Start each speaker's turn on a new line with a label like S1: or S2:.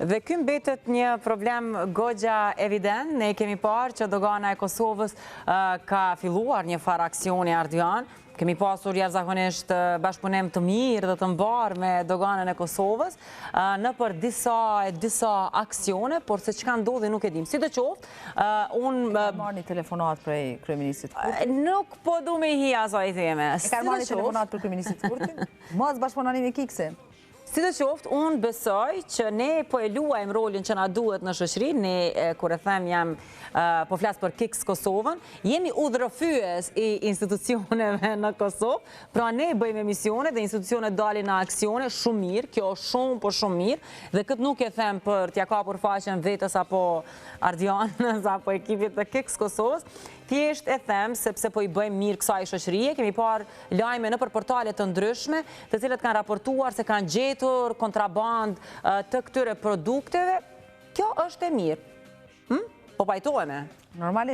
S1: Dhe ky mbetet një problem goxha evident. Ne kemi parë që dogana e Kosovës ka filluar një farë aksioni ardian. Kemi pasur jashtëzakonisht bashkëpunim të mirë dhe të mbarë me doganën e Kosovës në për disa aksione, por se çka ndodhi nuk e dim. Sidoqoftë, unë
S2: marrni telefonat prej kryeministit Kurti?
S1: Nuk po du me hi asaj theme.
S2: E ka marrni telefonat për kryeministit Kurtin? Mos bashkëpunoni me Kiksin.
S1: Sidoqoftë, unë besoj që ne po e luajmë rolin që na duhet në shoqëri. Ne, kur e them po flas për Kiks Kosovën, jemi udhërofyes i institucioneve në Kosovë, pra ne bëjmë emisione dhe institucionet dalin në aksione shumë mirë, kjo është shumë mirë, dhe këtë nuk e them për t'ja kapur faqen vetës apo Ardianës apo ekipit të Kiks Kosovës, thjesht e them sepse po i bëjmë mirë kësaj shoqërie. Kemi parë lajme nëpër portale të ndryshme, të cilat kanë raportuar se kanë gjetur kontraband të këtyre produkteve. Kjo është e mirë. Po pajtoheme.
S2: Normalisht.